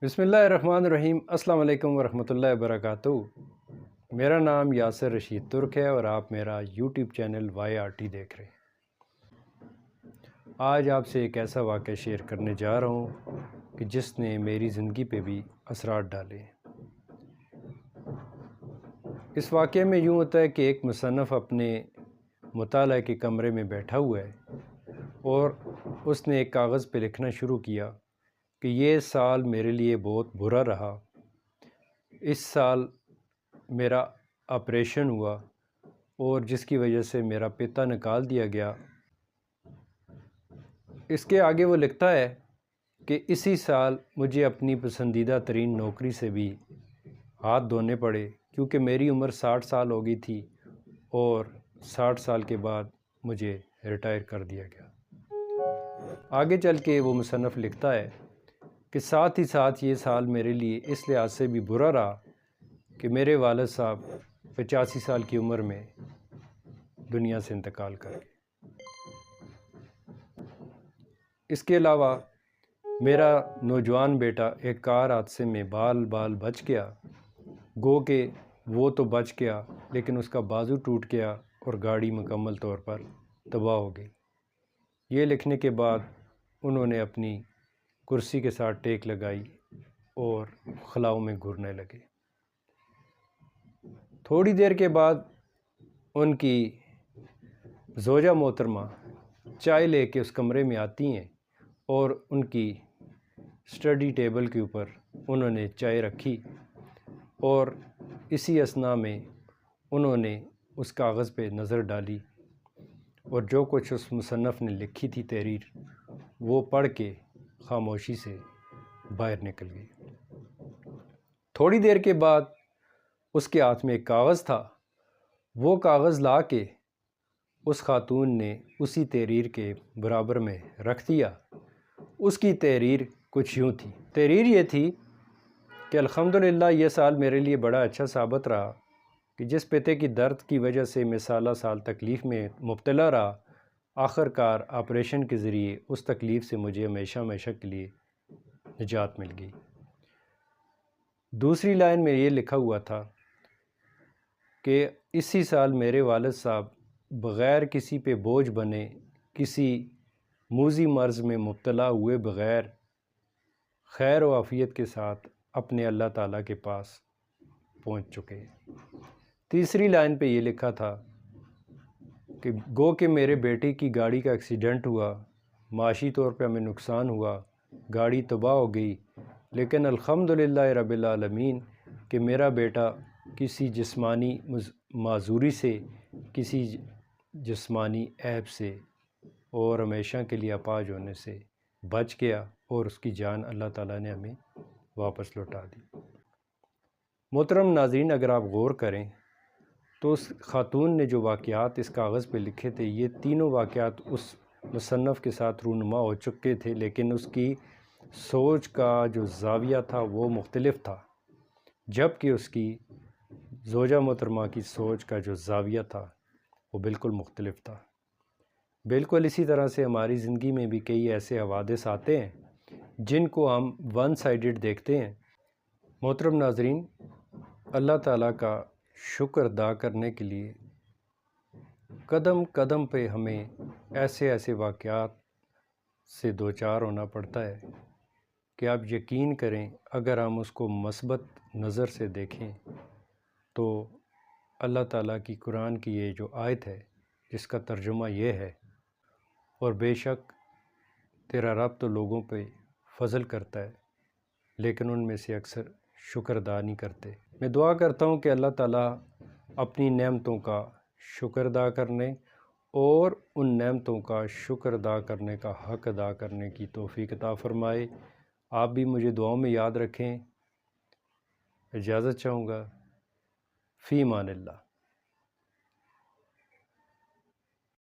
بسم اللہ الرحمن الرحیم۔ السلام علیکم ورحمۃ اللہ وبرکاتہ۔ میرا نام یاسر رشید ترک ہے اور آپ میرا یوٹیوب چینل YRT دیکھ رہے ہیں۔ آج آپ سے ایک ایسا واقعہ شیئر کرنے جا رہا ہوں کہ جس نے میری زندگی پہ بھی اثرات ڈالے۔ اس واقعے میں یوں ہوتا ہے کہ ایک مصنف اپنے مطالعہ کے کمرے میں بیٹھا ہوا ہے اور اس نے ایک کاغذ پہ لکھنا شروع کیا کہ یہ سال میرے لیے بہت برا رہا۔ اس سال میرا آپریشن ہوا اور جس کی وجہ سے میرا پتا نکال دیا گیا۔ اس کے آگے وہ لکھتا ہے کہ اسی سال مجھے اپنی پسندیدہ ترین نوکری سے بھی ہاتھ دھونے پڑے کیونکہ میری عمر 60 سال ہو گئی تھی اور 60 سال کے بعد مجھے ریٹائر کر دیا گیا۔ آگے چل کے وہ مصنف لکھتا ہے کہ ساتھ ہی ساتھ یہ سال میرے لیے اس لحاظ سے بھی برا رہا کہ میرے والد صاحب 85 سال کی عمر میں دنیا سے انتقال کر گئے۔ اس کے علاوہ میرا نوجوان بیٹا ایک کار حادثے میں بال بچ گیا، گو کہ وہ تو بچ گیا لیکن اس کا بازو ٹوٹ گیا اور گاڑی مکمل طور پر تباہ ہو گئی۔ یہ لکھنے کے بعد انہوں نے اپنی کرسی کے ساتھ ٹیک لگائی اور خلاؤں میں گھرنے لگے۔ تھوڑی دیر کے بعد ان کی زوجہ محترمہ چائے لے کے اس کمرے میں آتی ہیں اور ان کی اسٹڈی ٹیبل کے اوپر انہوں نے چائے رکھی اور اسی اثناء میں انہوں نے اس کاغذ پہ نظر ڈالی اور جو کچھ اس مصنف نے لکھی تھی تحریر وہ پڑھ کے خاموشی سے باہر نکل گئی۔ تھوڑی دیر کے بعد اس کے ہاتھ میں ایک کاغذ تھا، وہ کاغذ لا کے اس خاتون نے اسی تحریر کے برابر میں رکھ دیا۔ اس کی تحریر کچھ یوں تھی، تحریر یہ تھی کہ الحمدللہ یہ سال میرے لیے بڑا اچھا ثابت رہا کہ جس پتے کی درد کی وجہ سے میں سالہ سال تکلیف میں مبتلا رہا، آخر کار آپریشن کے ذریعے اس تکلیف سے مجھے ہمیشہ کے لیے نجات مل گئی۔ دوسری لائن میں یہ لکھا ہوا تھا کہ اسی سال میرے والد صاحب بغیر کسی پہ بوجھ بنے، کسی موذی مرض میں مبتلا ہوئے بغیر خیر و عافیت کے ساتھ اپنے اللہ تعالیٰ کے پاس پہنچ چکے۔ تیسری لائن پہ یہ لکھا تھا کہ گو کہ میرے بیٹے کی گاڑی کا ایکسیڈنٹ ہوا، معاشی طور پہ ہمیں نقصان ہوا، گاڑی تباہ ہو گئی، لیکن الحمدللہ رب العالمین کہ میرا بیٹا کسی جسمانی معذوری سے، کسی جسمانی عیب سے اور ہمیشہ کے لیے اپاہج ہونے سے بچ گیا اور اس کی جان اللہ تعالیٰ نے ہمیں واپس لوٹا دی۔ محترم ناظرین، اگر آپ غور کریں تو اس خاتون نے جو واقعات اس کاغذ پہ لکھے تھے، یہ تینوں واقعات اس مصنف کے ساتھ رونما ہو چکے تھے، لیکن اس کی سوچ کا جو زاویہ تھا وہ مختلف تھا، جبکہ اس کی زوجہ محترمہ کی سوچ کا جو زاویہ تھا وہ بالکل مختلف تھا۔ بالکل اسی طرح سے ہماری زندگی میں بھی کئی ایسے حوادث آتے ہیں جن کو ہم ون سائیڈڈ دیکھتے ہیں۔ محترم ناظرین، اللہ تعالیٰ کا شکر ادا کرنے کے لیے قدم قدم پہ ہمیں ایسے واقعات سے دوچار ہونا پڑتا ہے کہ آپ یقین کریں، اگر ہم اس کو مثبت نظر سے دیکھیں تو اللہ تعالیٰ کی قرآن کی یہ جو آیت ہے جس کا ترجمہ یہ ہے، اور بے شک تیرا رب تو لوگوں پہ فضل کرتا ہے لیکن ان میں سے اکثر شکر ادا نہیں کرتے۔ میں دعا کرتا ہوں کہ اللہ تعالیٰ اپنی نعمتوں کا شکر ادا کرنے اور ان نعمتوں کا شکر ادا کرنے کا حق ادا کرنے کی توفیق عطا فرمائے۔ آپ بھی مجھے دعاؤں میں یاد رکھیں۔ اجازت چاہوں گا۔ فی امان اللہ۔